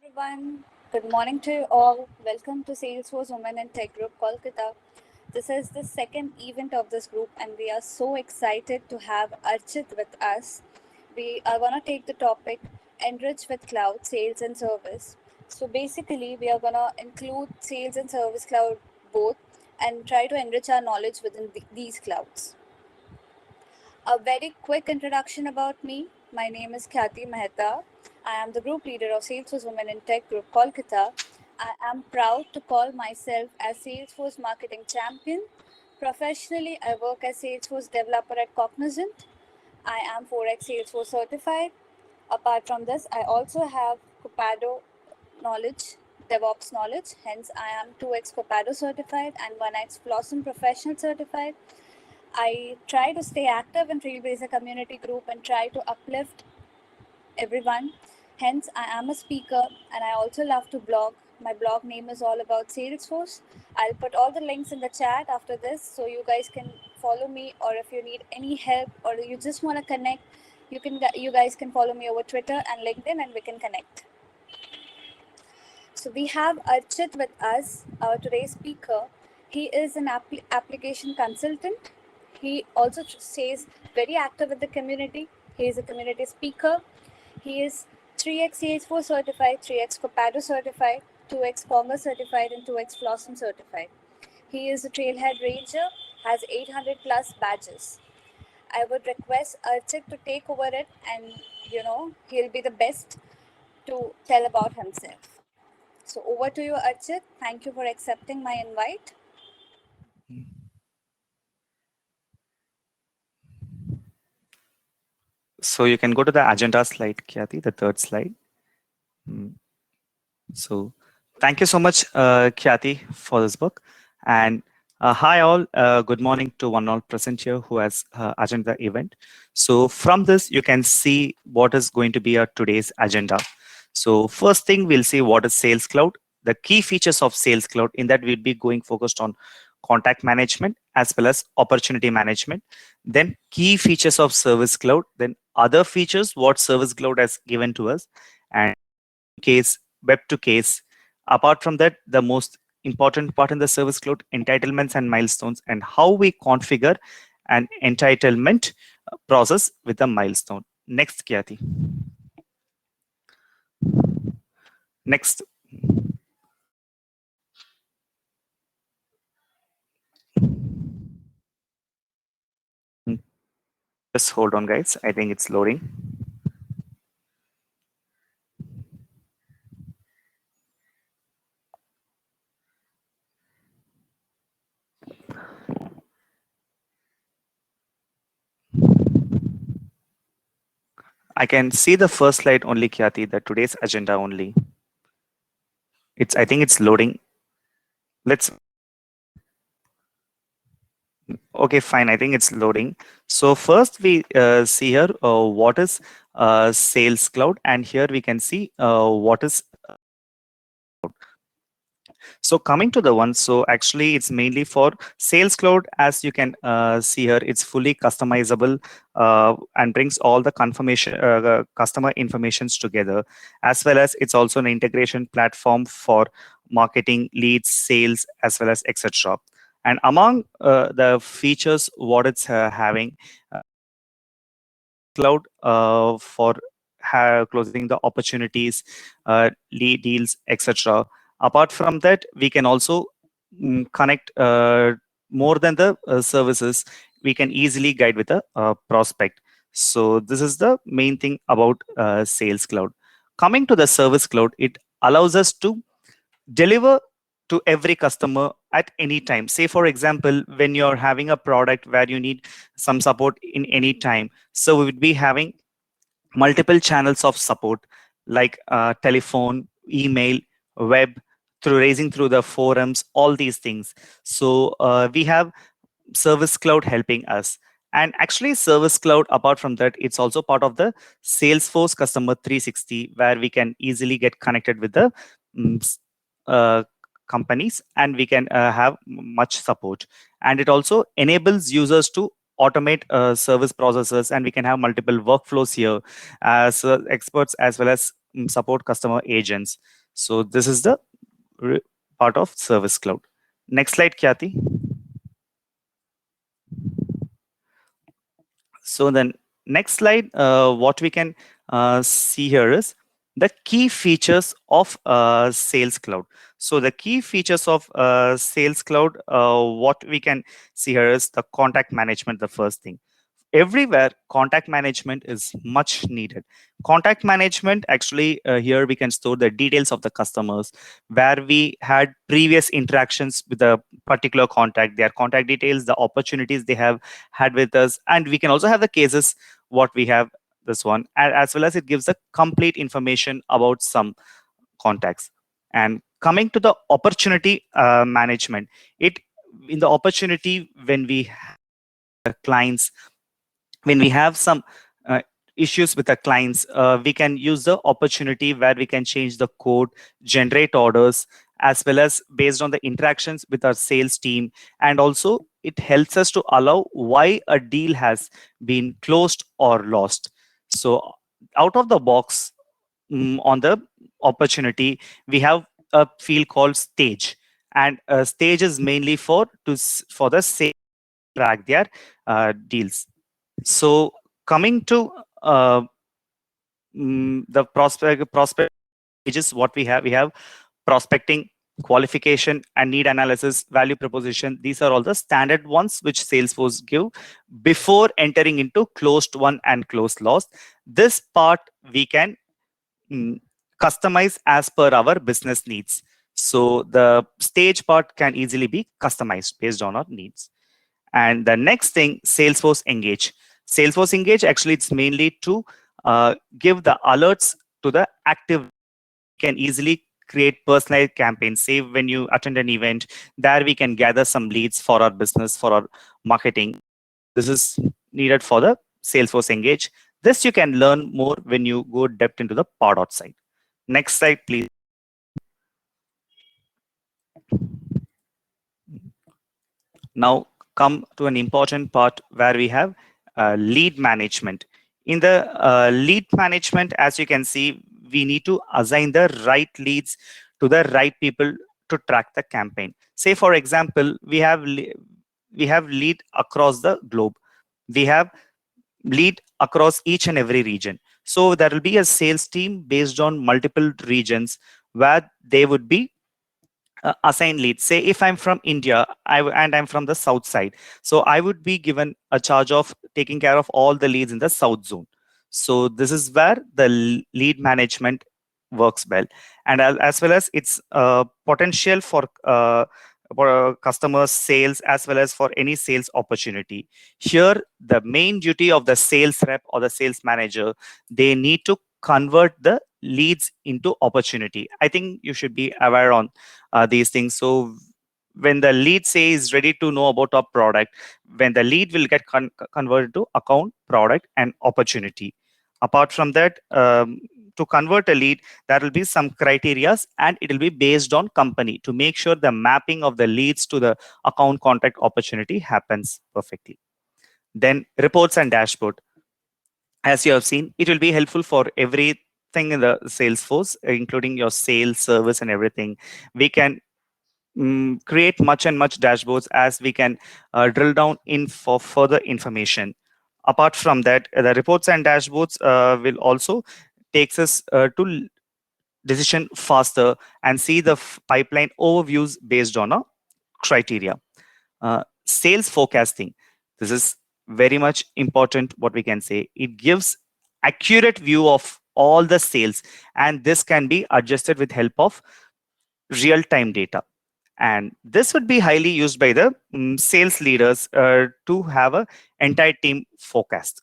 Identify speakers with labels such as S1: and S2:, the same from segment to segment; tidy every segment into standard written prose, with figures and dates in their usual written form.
S1: everyone. Good morning to you all. Welcome to Salesforce Women in Tech Group Kolkata. This is the second event of this group, and we are so excited to have Archit with us. We are going to take the topic Enrich with Cloud Sales and Service. So, basically, we are going to include Sales and Service Cloud both and try to enrich our knowledge within these clouds. A very quick introduction about me. My name is Khyati Mehta. I am the group leader of Salesforce Women in Tech Group Kolkata. I am proud to call myself as Salesforce Marketing Champion. Professionally, I work as Salesforce developer at Cognizant. I am 4x Salesforce certified. Apart from this, I also have Copado knowledge, DevOps knowledge. Hence, I am 2x Copado certified and 1x Blossom Professional certified. I try to stay active in Trailblazer community group and try to uplift everyone. Hence, I am a speaker and I also love to blog. My blog name is all about Salesforce. I'll put all the links in the chat after this so you guys can follow me, or if you need any help or you just want to connect, you guys can follow me over Twitter and LinkedIn and we can connect. So we have Archit with us, our today's speaker. He is an application consultant. He also stays very active with the community. He is a community speaker. He is 3x CH4 certified, 3x Copado certified, 2x Commerce certified, and 2x Blossom certified. He is a Trailhead Ranger, has 800 plus badges. I would request Archit to take over it, and he'll be the best to tell about himself. So over to you, Archit. Thank you for accepting my invite.
S2: So you can go to the agenda slide, Khyati, the third slide. So thank you so much, Khyati, for this book. And hi all, good morning to one all present here who has attended the event. So from this, you can see what is going to be our today's agenda. So first thing, we'll see what is Sales Cloud, the key features of Sales Cloud. In that, we'll be going focused on contact management as well as opportunity management. Then key features of Service Cloud, then other features what Service Cloud has given to us, and case, web to case. Apart from that, the most important part in the Service Cloud, entitlements and milestones, and how we configure an entitlement process with a milestone. Next, Khyati. Next. Just hold on, guys. I think it's loading. I can see the first slide only, Khyati, the today's agenda only. I think it's loading. Okay, fine. I think it's loading. So first we see here what is Sales Cloud, and here we can see what is. So coming to the one, so actually it's mainly for Sales Cloud. As you can see here, it's fully customizable and brings all the customer informations together, as well as it's also an integration platform for marketing, leads, sales, as well as etc. And among the features, what it's having, Cloud for closing the opportunities, lead deals, etc. Apart from that, we can also connect more than the services. We can easily guide with a prospect. So this is the main thing about Sales Cloud. Coming to the Service Cloud, it allows us to deliver to every customer at any time. Say, for example, when you're having a product where you need some support in any time. So we would be having multiple channels of support like telephone, email, web, raising through the forums, all these things. So we have Service Cloud helping us. And actually, Service Cloud, apart from that, it's also part of the Salesforce Customer 360, where we can easily get connected with the uh, companies, and we can have much support. And it also enables users to automate service processes, and we can have multiple workflows here as experts as well as support customer agents. So this is the part of Service Cloud. Next slide, Khyati. So then next slide, what we can see here is the key features of Sales Cloud. So the key features of Sales Cloud, what we can see here is the contact management, the first thing. Everywhere contact management is much needed. Contact management, actually, here we can store the details of the customers, where we had previous interactions with a particular contact, their contact details, the opportunities they have had with us, and we can also have the cases what we have this one, as well as it gives the complete information about some contacts. And coming to the opportunity management, it in the opportunity, when we have clients, when we have some issues with the clients, we can use the opportunity where we can change the code, generate orders, as well as based on the interactions with our sales team. And also it helps us to allow why a deal has been closed or lost. So out of the box, on the opportunity, we have a field called stage, and stage is mainly for the sales track their deals. So coming to the prospect stages, what we have prospecting, qualification, and need analysis, value proposition. These are all the standard ones which Salesforce give before entering into closed won and closed lost. This part we can customize as per our business needs. So the stage part can easily be customized based on our needs. And the next thing, Salesforce Engage. Salesforce Engage, actually, it's mainly to give the alerts to the active. Can easily create personalized campaigns. Say when you attend an event, there we can gather some leads for our business, for our marketing. This is needed for the Salesforce Engage. This you can learn more when you go depth into the Pardot side. Next slide, please. Now come to an important part where we have lead management. In the lead management, as you can see, we need to assign the right leads to the right people to track the campaign. Say, for example, we have lead across the globe. We have lead across each and every region. So there will be a sales team based on multiple regions where they would be assign leads. Say if I'm from India and I'm from the south side, so I would be given a charge of taking care of all the leads in the south zone. So this is where the lead management works well, and as well as its potential for customer sales, as well as for any sales opportunity. Here the main duty of the sales rep or the sales manager, they need to convert the leads into opportunity. I think you should be aware on these things. So when the lead says ready to know about our product, when the lead will get converted to account, product, and opportunity. Apart from that, to convert a lead, there will be some criterias, and it will be based on company to make sure the mapping of the leads to the account, contact, opportunity happens perfectly. Then reports and dashboard. As you have seen, it will be helpful for everything in the Salesforce, including your sales, service, and everything. We can create much and much dashboards, as we can drill down in for further information. Apart from that, the reports and dashboards will also takes us to decision faster and see the pipeline overviews based on a criteria. Sales forecasting. This is very much important. What we can say, it gives accurate view of all the sales, and this can be adjusted with help of real-time data. And this would be highly used by the sales leaders to have a entire team forecast.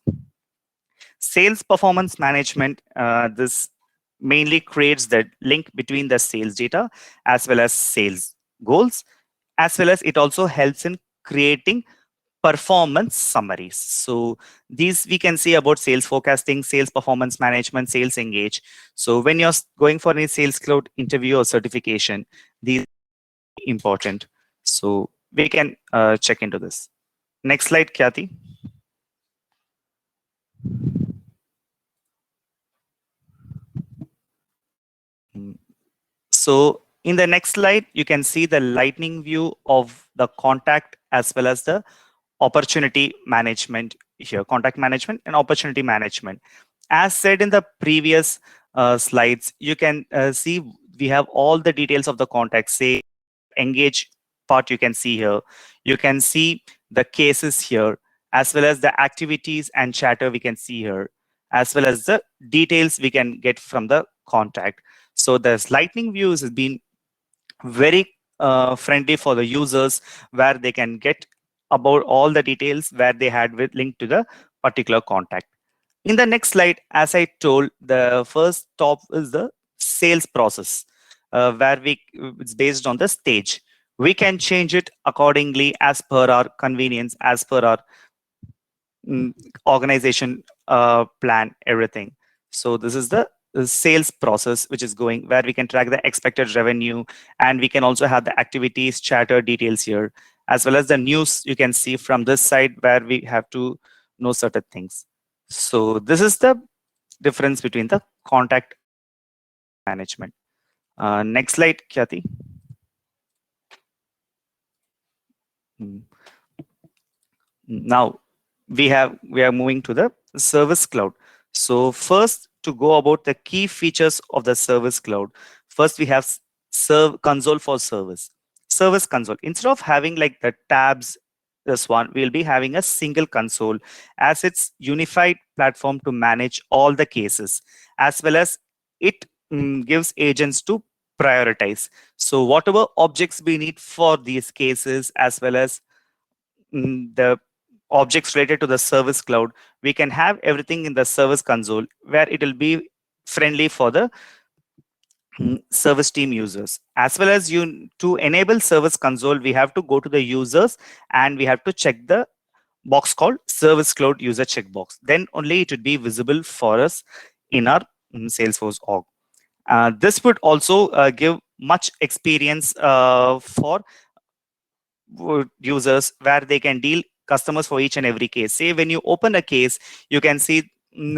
S2: Sales performance management, this mainly creates the link between the sales data as well as sales goals, as well as it also helps in creating performance summaries. So these we can see about sales forecasting, sales performance management, sales engage. So when you're going for any sales cloud interview or certification, these are important. So we can check into this. Next slide, Khyati. So in the next slide, you can see the lightning view of the contact as well as the opportunity management here, contact management and opportunity management. As said in the previous slides, you can see we have all the details of the contact. Say engage part you can see here. You can see the cases here, as well as the activities and chatter we can see here, as well as the details we can get from the contact. So this lightning view has been very friendly for the users, where they can get about all the details where they had with linked to the particular contact. In the next slide, as I told, the first top is the sales process, where it's based on the stage. We can change it accordingly as per our convenience, as per our mm, organization plan, everything. So this is the sales process which is going, where we can track the expected revenue, and we can also have the activities chatter details here, as well as the news you can see from this side, where we have to know certain things. So this is the difference between the contact management. Next slide, Khyati. Mm. Now we are moving to the service cloud. So first, to go about the key features of the service cloud, first we have serve console for service console. Instead of having like the tabs, this one we'll be having a single console, as its unified platform to manage all the cases, as well as it gives agents to prioritize. So whatever objects we need for these cases, as well as the objects related to the service cloud, we can have everything in the service console, where it will be friendly for the service team users. As well as to enable service console, we have to go to the users and we have to check the box called service cloud user checkbox. Then only it would be visible for us in our Salesforce org. This would also give much experience for users, where they can deal customers for each and every case. Say when you open a case, you can see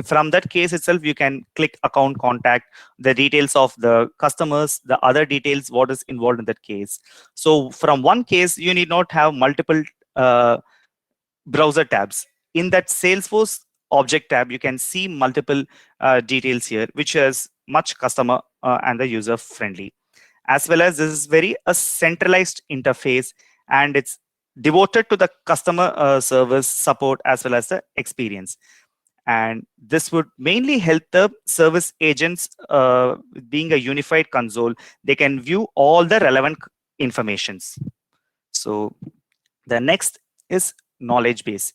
S2: from that case itself, you can click account contact, the details of the customers, the other details, what is involved in that case. So from one case, you need not have multiple browser tabs. In that Salesforce object tab, you can see multiple details here, which is much customer and the user friendly. As well as this is very a centralized interface, and it's devoted to the customer service support as well as the experience. And this would mainly help the service agents, being a unified console, they can view all the relevant informations. So the next is knowledge base.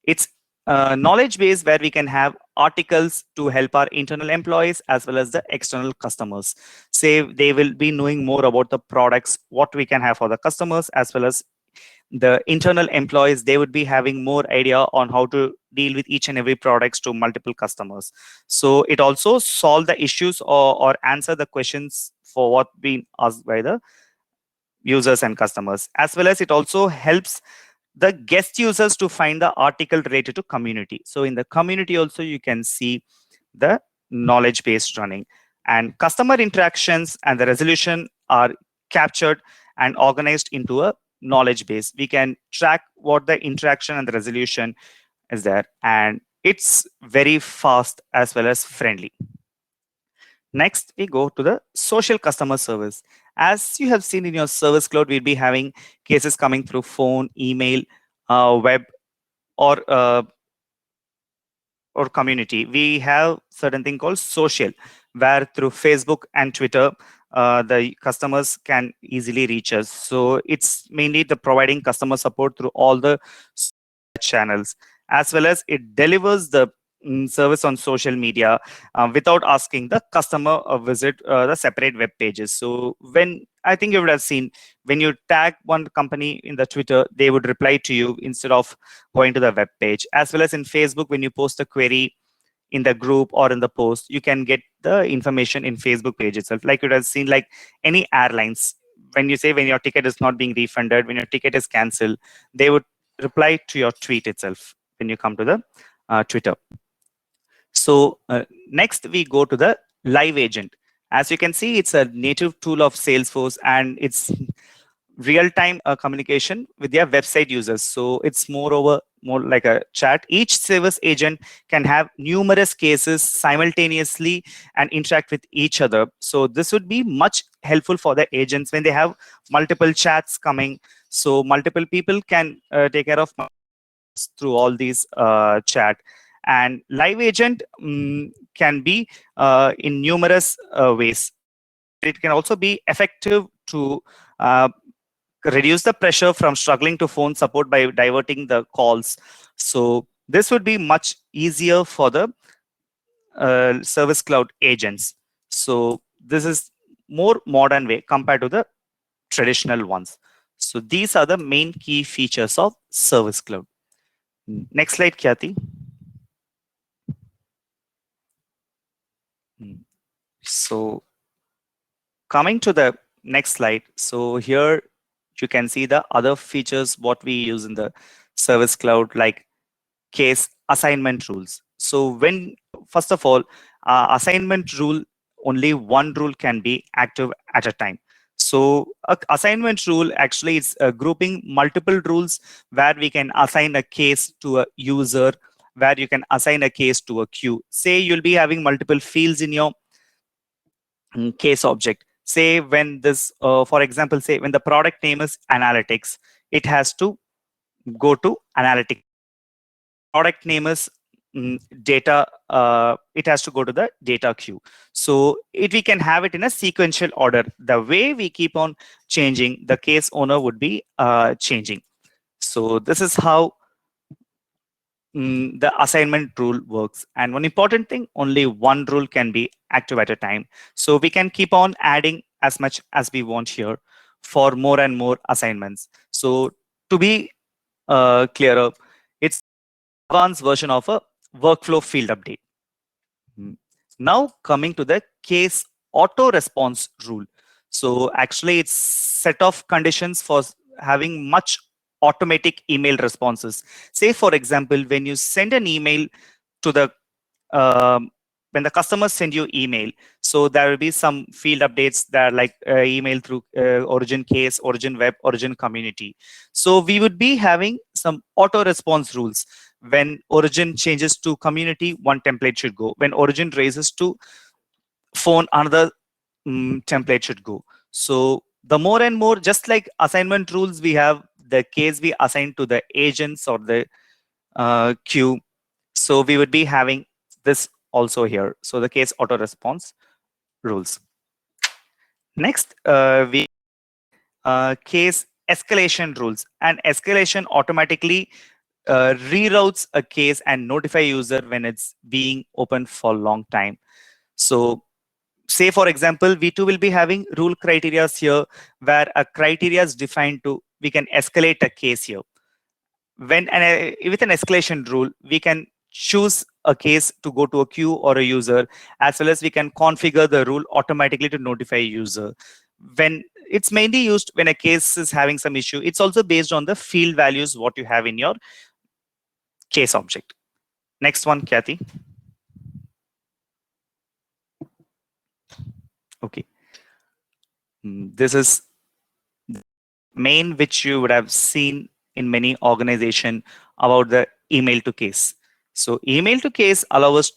S2: It's knowledge base where we can have articles to help our internal employees as well as the external customers. Say they will be knowing more about the products, what we can have for the customers, as well as the internal employees, they would be having more idea on how to deal with each and every products to multiple customers. So it also solve the issues, or answer the questions for what being asked by the users and customers. As well as it also helps the guest users to find the article related to community. So in the community also, you can see the knowledge base running, and customer interactions and the resolution are captured and organized into a knowledge base. We can track what the interaction and the resolution is there, and it's very fast as well as friendly. Next, we go to the social customer service. As you have seen in your service cloud, we'll be having cases coming through phone, email, web, or community. We have certain thing called social, where through Facebook and Twitter, the customers can easily reach us. So it's mainly the providing customer support through all the channels, as well as it delivers the service on social media without asking the customer visit the separate web pages. So when I think you would have seen, when you tag one company in the Twitter, they would reply to you instead of going to the web page. As well as in Facebook, when you post a query in the group or in the post, you can get the information in Facebook page itself. Like you would have seen, like any airlines, when you say when your ticket is not being refunded, when your ticket is cancelled, they would reply to your tweet itself when you come to the Twitter. So next we go to the live agent. As you can see, it's a native tool of Salesforce, and it's real-time communication with their website users. So it's more like a chat. Each service agent can have numerous cases simultaneously and interact with each other. So this would be much helpful for the agents when they have multiple chats coming. So multiple people can take care of through all these chat. And live agent can be in numerous ways. It can also be effective to uh, reduce the pressure from struggling to phone support by diverting the calls. So this would be much easier for the service cloud agents. So this is more modern way compared to the traditional ones. So these are the main key features of service cloud. Next slide, Khyati. So coming to the next slide. So here you can see the other features what we use in the service cloud, like case assignment rules. So when, first of all, assignment rule, only one rule can be active at a time. So a assignment rule actually is grouping multiple rules where we can assign a case to a user, where you can assign a case to a queue. Say you'll be having multiple fields in your case object. Say when this, for example, say when the product name is analytics, it has to go to analytics. Product name is data, it has to go to the data queue. So we can have it in a sequential order. The way we keep on changing, the case owner would be changing. So this is how the assignment rule works. And one important thing, only one rule can be active at a time. So we can keep on adding as much as we want here for more and more assignments. So to be clearer, it's advanced version of a workflow field update. Now coming to the case auto response rule. So actually it's set of conditions for having much automatic email responses. Say for example, when you send an email to the when the customers send you email, so there will be some field updates that are like email through origin case, origin web, origin community. So we would be having some auto response rules. When origin changes to community, one template should go. When origin raises to phone, another template should go. So the more and more, just like assignment rules, we have the case we assign to the agents or the queue. So we would be having this also here. So the case auto response rules. Next, we case escalation rules. And escalation automatically reroutes a case and notify user when it's being open for a long time. So say for example, V2 will be having rule criteria here, where a criteria is defined to, we can escalate a case here. When with an escalation rule, we can choose a case to go to a queue or a user, as well as we can configure the rule automatically to notify a user. When it's mainly used when a case is having some issue, it's also based on the field values what you have in your case object. Next one, Kathy. Okay. This is main which you would have seen in many organization about the email to case. So email to case allows us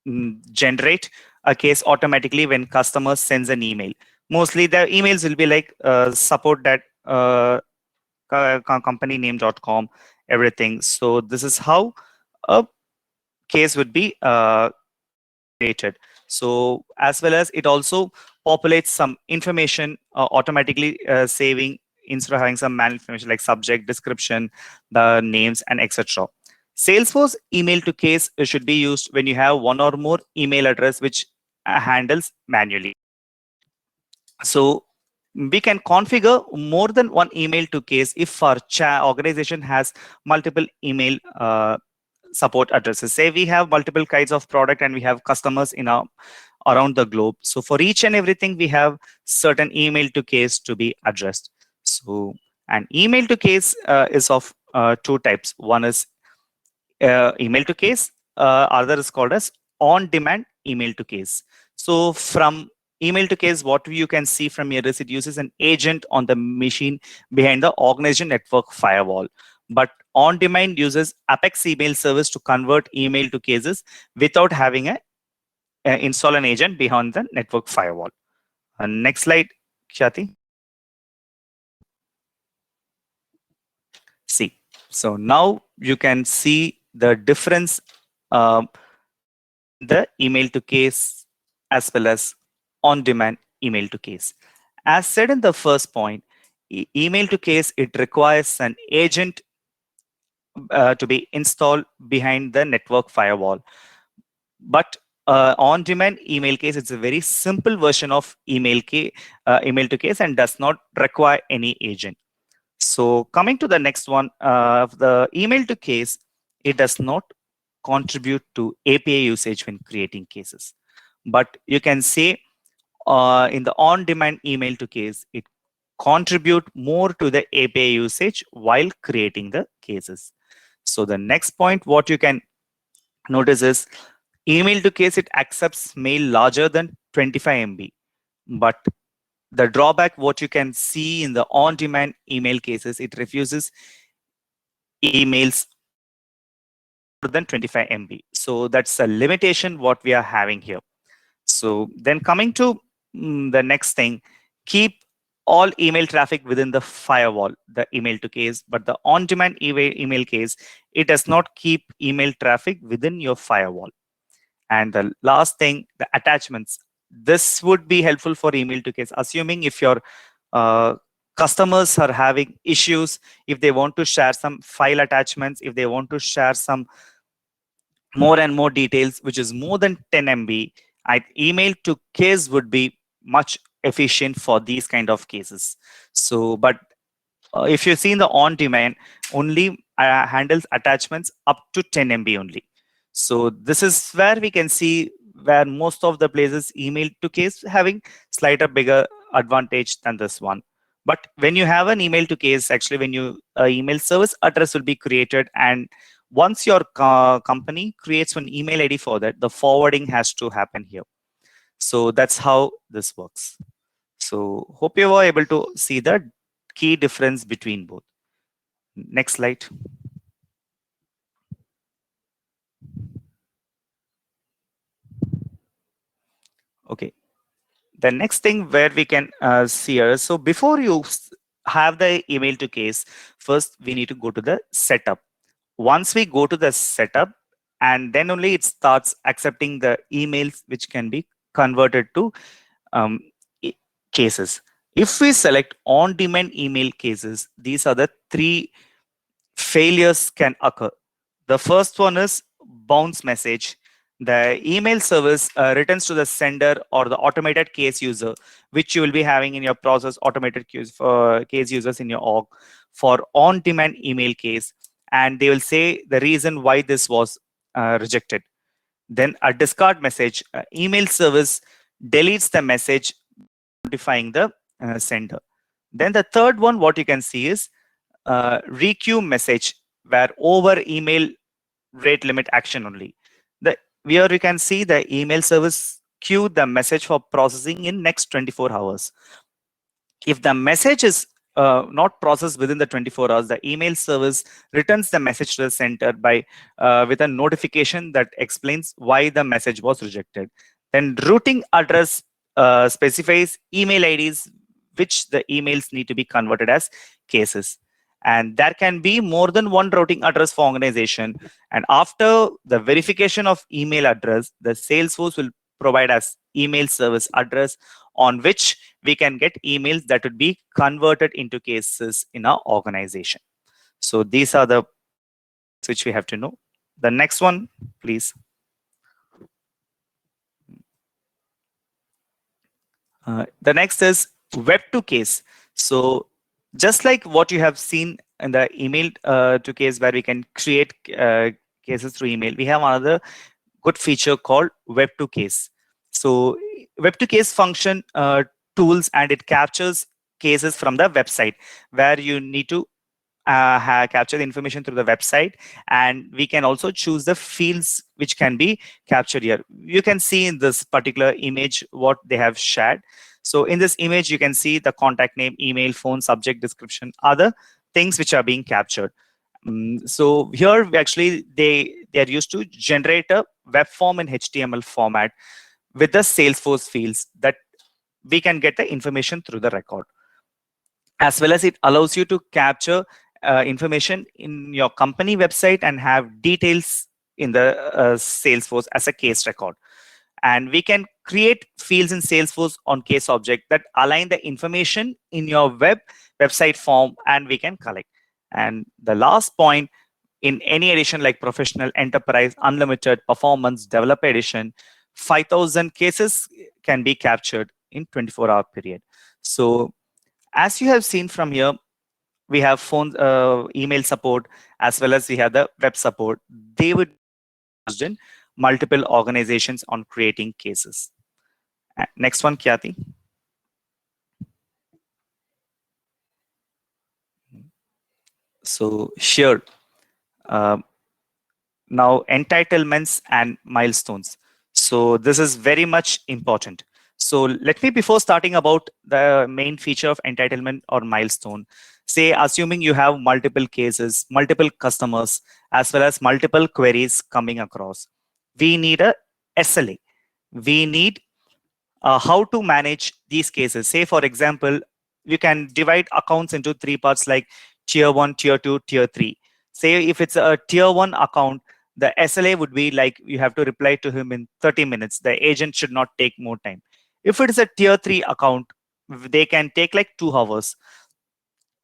S2: to generate a case automatically when customer sends an email. Mostly the emails will be like support that companyname.com, everything. So this is how a case would be created. So as well as it also populates some information automatically, saving instead of having some manual information like subject, description, the names, and etc. Salesforce email to case should be used when you have one or more email address which handles manually. So we can configure more than one email to case if our organization has multiple email support addresses. Say we have multiple kinds of product and we have customers in our around the globe. So for each and everything, we have certain email to case to be addressed. So an email to case is of two types. One is email to case, other is called as on-demand email to case. So from email to case, what you can see from here is it uses an agent on the machine behind the organization network firewall. But on-demand uses Apex email service to convert email to cases without having a install an agent behind the network firewall. Next slide, Khyati. See, so now you can see the difference um, the email to case as well as on-demand email to case. As said in the first point, email to case, it requires an agent to be installed behind the network firewall. But on-demand email case, it's a very simple version of email to case and does not require any agent. So coming to the next one, the email to case, it does not contribute to API usage when creating cases. But you can say in the on-demand email to case, it contribute more to the API usage while creating the cases. So the next point, what you can notice is email to case, it accepts mail larger than 25 MB. But the drawback, what you can see in the on-demand email cases, it refuses emails more than 25 MB. So that's a limitation what we are having here. So then coming to the next thing, keep all email traffic within the firewall, the email to case, but the on-demand email case, it does not keep email traffic within your firewall. And the last thing, the attachments. This would be helpful for email to case, assuming if your customers are having issues, if they want to share some file attachments, if they want to share some more and more details, which is more than 10 MB, email to case would be much efficient for these kind of cases. So, but if you see in the on-demand, only handles attachments up to 10 MB only. So this is where we can see where most of the places email to case having slightly bigger advantage than this one. But when you have an email to case, actually when you email service address will be created, and once your company creates an email ID for that, the forwarding has to happen here. So that's how this works. So hope you were able to see the key difference between both. Next slide. Okay. The next thing where we can see here. So before you have the email to case, first we need to go to the setup. Once we go to the setup, and then only it starts accepting the emails which can be converted to cases. If we select on-demand email cases, these are the three failures can occur. The first one is bounce message. The email service returns to the sender or the automated case user, which you will be having in your process, automated case for case users in your org for on-demand email case, and they will say the reason why this was rejected. Then a discard message. Email service deletes the message, notifying the sender. Then the third one, what you can see is requeue message, where over email rate limit action only. Here you can see the email service queue the message for processing in next 24 hours. If the message is not processed within the 24 hours, the email service returns the message to the sender by with a notification that explains why the message was rejected. Then routing address specifies email IDs which the emails need to be converted as cases. And there can be more than one routing address for organization. And after the verification of email address, the Salesforce will provide us email service address on which we can get emails that would be converted into cases in our organization. So these are the which we have to know. The next one, please. The next is web to case. So just like what you have seen in the email to case where we can create cases through email, we have another good feature called web to case. So web to case function tools, and it captures cases from the website where you need to capture the information through the website, and we can also choose the fields which can be captured here. You can see in this particular image what they have shared. So in this image, you can see the contact name, email, phone, subject, description, other things which are being captured. So here they are used to generate a web form in HTML format with the Salesforce fields that we can get the information through the record, as well as it allows you to capture information in your company website and have details in the Salesforce as a case record. And we can create fields in Salesforce on case object that align the information in your website form, and we can collect. And the last point, in any edition like professional, enterprise, unlimited, performance, developer edition, 5,000 cases can be captured in 24-hour period. So as you have seen from here, we have phone, email support, as well as we have the web support. They would be used in multiple organizations on creating cases. Next one, Kyati. So here, now entitlements and milestones. So this is very much important. So let me, before starting about the main feature of entitlement or milestone, say assuming you have multiple cases, multiple customers, as well as multiple queries coming across, we need a SLA. We need how to manage these cases. Say, for example, you can divide accounts into three parts like tier 1, tier 2, tier 3. Say if it's a tier 1 account, the SLA would be like you have to reply to him in 30 minutes. The agent should not take more time. If it is a tier 3 account, they can take like 2 hours.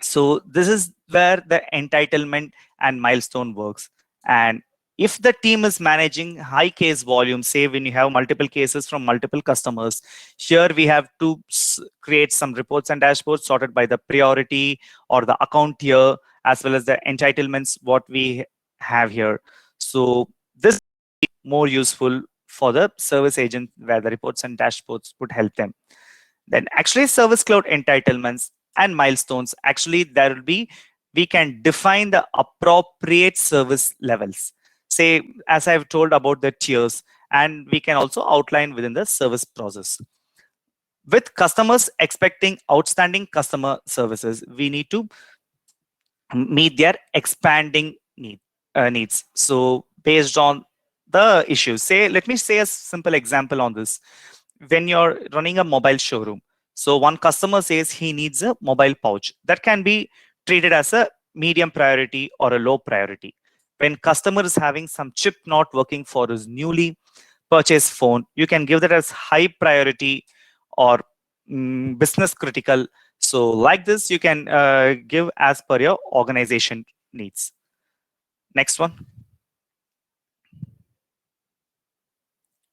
S2: So this is where the entitlement and milestone works. And if the team is managing high case volume, say when you have multiple cases from multiple customers, here we have to create some reports and dashboards sorted by the priority or the account tier, as well as the entitlements what we have here. So this is more useful for the service agent, where the reports and dashboards would help them. Then actually Service Cloud entitlements and milestones, actually there will be, we can define the appropriate service levels. Say, as I've told about the tiers, and we can also outline within the service process. With customers expecting outstanding customer services, we need to meet their expanding needs. So based on the issues, say, let me say a simple example on this. When you're running a mobile showroom, so one customer says he needs a mobile pouch, that can be treated as a medium priority or a low priority. When customer is having some chip not working for his newly purchased phone, you can give that as high priority or business critical. So like this, you can give as per your organization needs. Next one.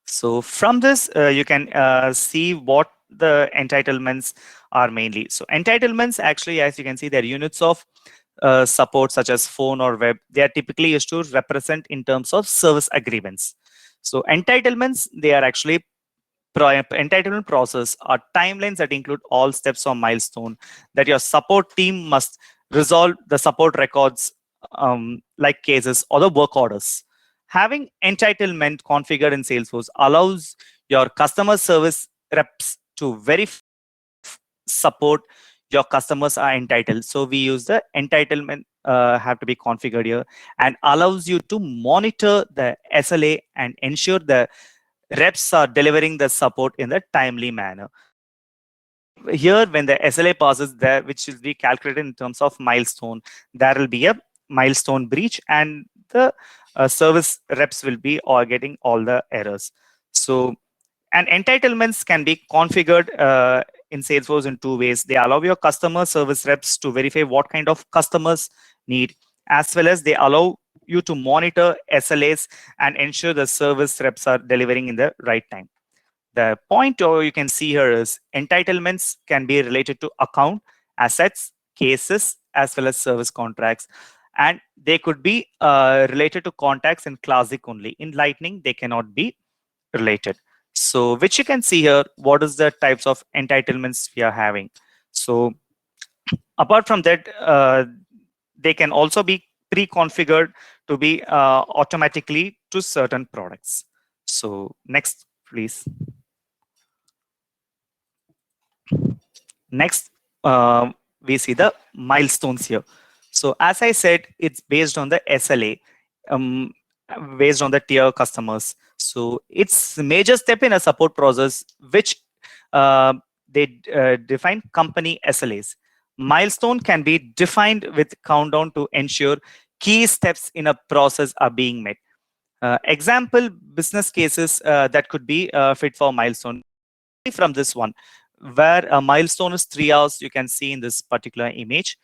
S2: So from this, you can see what the entitlements are mainly. So entitlements, actually, as you can see, they're units of support such as phone or web. They are typically used to represent in terms of service agreements. So entitlements, they are actually entitlement process are timelines that include all steps or milestone that your support team must resolve the support records, like cases or the work orders. Having entitlement configured in Salesforce allows your customer service reps to verify support your customers are entitled. So we use the entitlement have to be configured here, and allows you to monitor the SLA and ensure the reps are delivering the support in a timely manner. Here, when the SLA passes there, which will be calculated in terms of milestone, there will be a milestone breach, and the service reps will be all getting all the errors. So, and entitlements can be configured in Salesforce in two ways. They allow your customer service reps to verify what kind of customers need, as well as they allow you to monitor SLAs and ensure the service reps are delivering in the right time. The point you can see here is entitlements can be related to account, assets, cases, as well as service contracts. And they could be related to contacts in Classic only. In Lightning, they cannot be related. So which you can see here, what is the types of entitlements we are having. So apart from that, they can also be pre-configured to be automatically to certain products. So next, please. Next, we see the milestones here. So as I said, it's based on the SLA, um, based on the tier customers. So it's a major step in a support process, which uh, they define company SLAs. Milestone can be defined with countdown to ensure key steps in a process are being met. Example business cases that could be fit for milestone from this one, where a milestone is 3 hours. You can see in this particular image.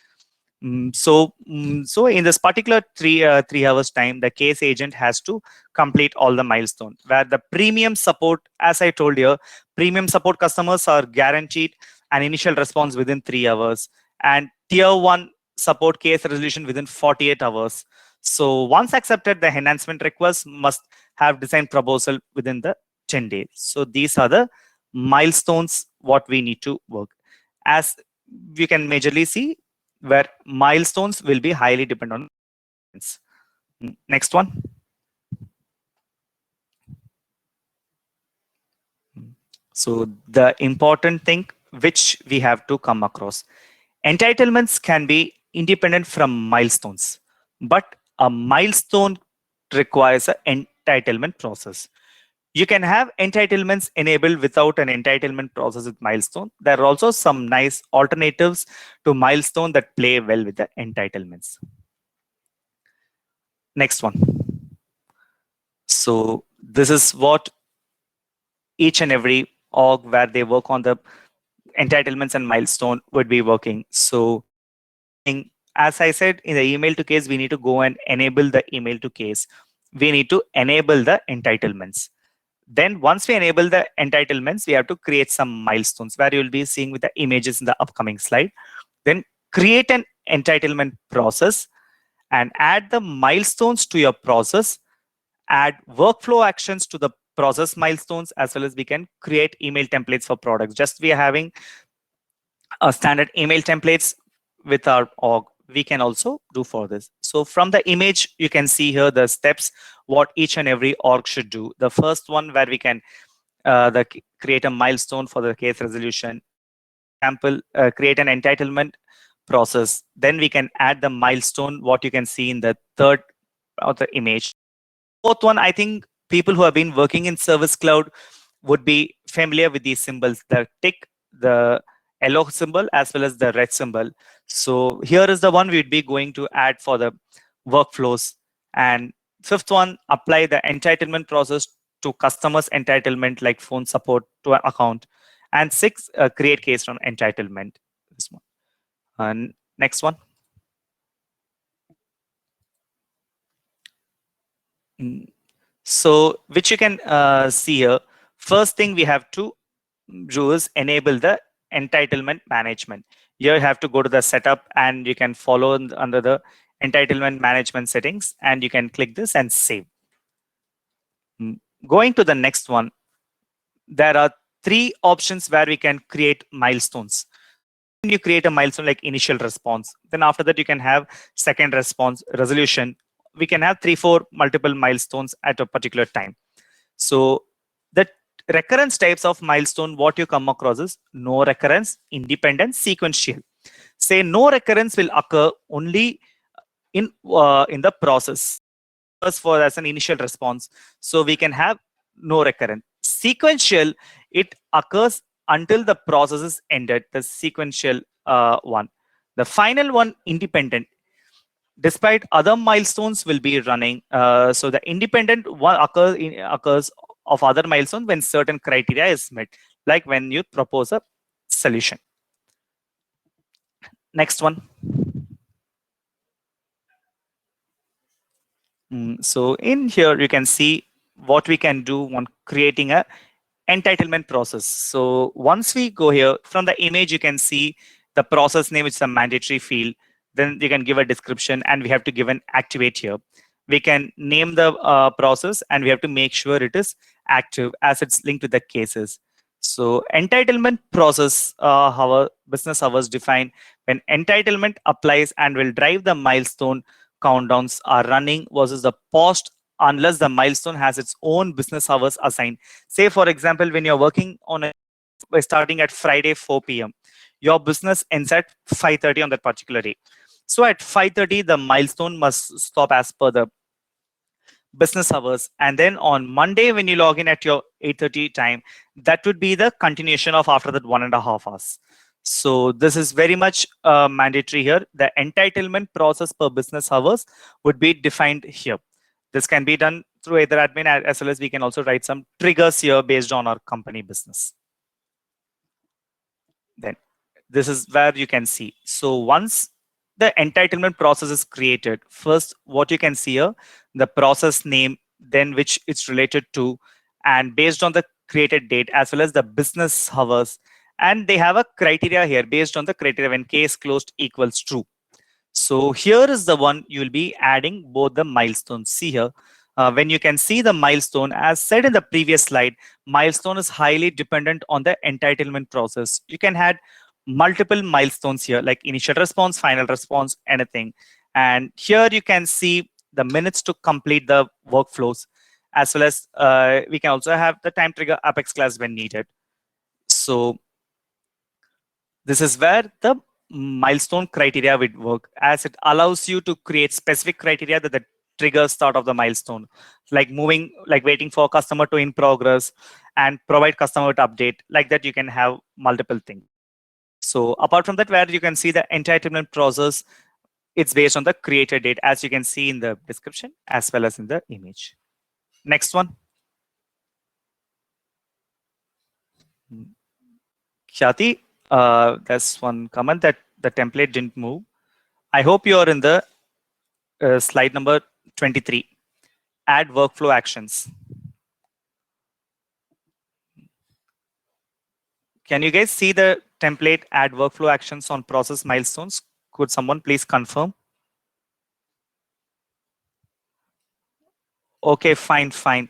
S2: So in this particular 3 hours time, the case agent has to complete all the milestones. Where the premium support, as I told you, premium support customers are guaranteed an initial response within 3 hours, and tier 1 support case resolution within 48 hours. So once accepted, the enhancement request must have design proposal within the 10 days. So these are the milestones what we need to work. As we can majorly see, where milestones will be highly dependent on. Next one. So the important thing which we have to come across, entitlements can be independent from milestones, but a milestone requires an entitlement process. You can have entitlements enabled without an entitlement process with milestone. There are also some nice alternatives to milestone that play well with the entitlements. Next one. So this is what each and every org where they work on the entitlements and milestone would be working. So as I said, in the email to case, we need to go and enable the email to case. We need to enable the entitlements. Then once we enable the entitlements, we have to create some milestones where you'll be seeing with the images in the upcoming slide. Then create an entitlement process and add the milestones to your process, add workflow actions to the process milestones, as well as we can create email templates for products. Just we are having a standard email templates with our org, we can also do for this. So from the image, you can see here the steps what each and every org should do. The first one where we can create a milestone for the case resolution. Example, create an entitlement process. Then we can add the milestone, what you can see in the third of the image. Fourth one, I think people who have been working in Service Cloud would be familiar with these symbols, the tick, the yellow symbol, as well as the red symbol. So here is the one we'd be going to add for the workflows. And fifth one, apply the entitlement process to customers' entitlement like phone support to an account. And six, create case from entitlement. This one. And next one. So which you can see here. First thing we have to do is enable the entitlement management. Here you have to go to the setup and you can follow under the entitlement management settings, and you can click this and save. Going to the next one, there are three options where we can create milestones. You create a milestone like initial response. Then after that, you can have second response, resolution. We can have 3-4 multiple milestones at a particular time. So the recurrence types of milestone, what you come across is no recurrence, independent, sequential. Say no recurrence will occur only in the process. First, for as an initial response, so we can have no recurrence. Sequential, it occurs until the process is ended, the sequential one. The final one, independent, despite other milestones will be running. So the independent one occurs of other milestones when certain criteria is met, like when you propose a solution. Next one. So in here, you can see what we can do when creating a entitlement process. So once we go here from the image, you can see the process name, which is a mandatory field. Then you can give a description, and we have to give an activate here. We can name the process, and we have to make sure it is active as it's linked to the cases. So entitlement process, our business hours define when entitlement applies and will drive the milestone countdowns are running versus the post unless the milestone has its own business hours assigned. Say for example, when you're working on a by starting at Friday 4 p.m. Your business ends at 5:30 on that particular day. So at 5:30, the milestone must stop as per the business hours, and then on Monday when you log in at your 8:30 time, that would be the continuation of after that 1.5 hours. So this is very much mandatory here. The entitlement process per business hours would be defined here. This can be done through either admin as well as we can also write some triggers here based on our company business. Then this is where you can see. So once the entitlement process is created, first what you can see here, the process name, then which it's related to, and based on the created date as well as the business hours. And they have a criteria here based on the criteria when case closed equals true. So here is the one you will be adding both the milestones. See here, when you can see the milestone, as said in the previous slide, milestone is highly dependent on the entitlement process. You can add multiple milestones here, like initial response, final response, anything. And here you can see the minutes to complete the workflows, as well as we can also have the time trigger Apex class when needed. So this is where the milestone criteria would work, as it allows you to create specific criteria that the trigger start of the milestone, like moving, like waiting for customer to in progress and provide customer to update. Like that, you can have multiple things. So apart from that, where you can see the entitlement process, it's based on the created date, as you can see in the description as well as in the image. Next one. Khyati, there's one comment that the template didn't move. I hope you're in the slide number 23, add workflow actions. Can you guys see the template add workflow actions on process milestones? Could someone please confirm? Okay, fine.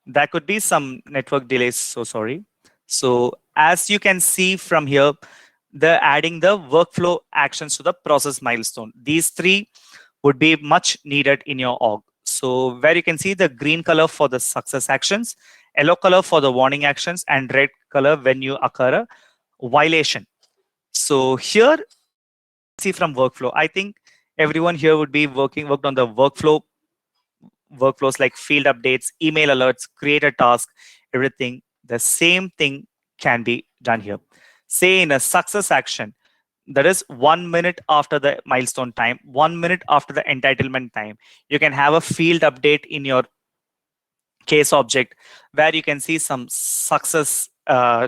S2: There could be some network delays, so sorry. So as you can see from here, they're adding the workflow actions to the process milestone. These three would be much needed in your org. So where you can see the green color for the success actions, yellow color for the warning actions, and red color when you occur a violation. So here, see from workflow, I think everyone here would be worked on the workflows like field updates, email alerts, create a task, everything. The same thing can be done here. Say in a success action, that is 1 minute after the milestone time, 1 minute after the entitlement time, you can have a field update in your case object where you can see some success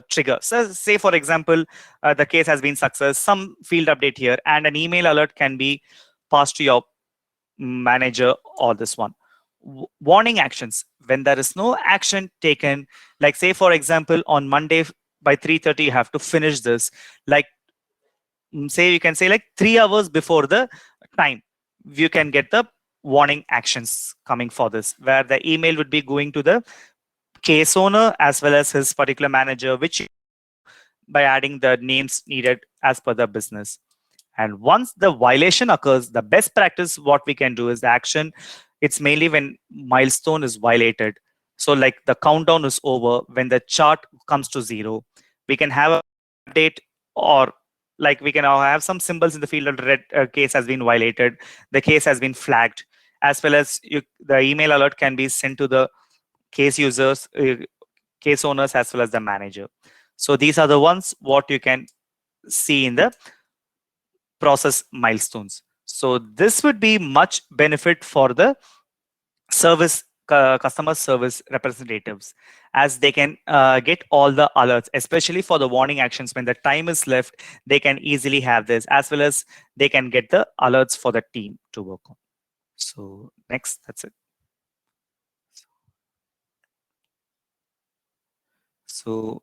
S2: trigger. So say for example, the case has been success, some field update here, and an email alert can be passed to your manager or this one. Warning actions, when there is no action taken, like say for example on Monday by 3:30 you have to finish this, like say you can say like 3 hours before the time, you can get the warning actions coming for this, where the email would be going to the case owner as well as his particular manager, which by adding the names needed as per the business. And once the violation occurs, the best practice what we can do is the action. It's mainly when milestone is violated. So like the countdown is over, when the chart comes to 0, we can have a update, or like we can have some symbols in the field of red case has been violated, the case has been flagged, as well as the email alert can be sent to the case users, case owners as well as the manager. So these are the ones what you can see in the process milestones. So this would be much benefit for the service customer service representatives, as they can get all the alerts, especially for the warning actions. When the time is left, they can easily have this, as well as they can get the alerts for the team to work on. So next, that's it. So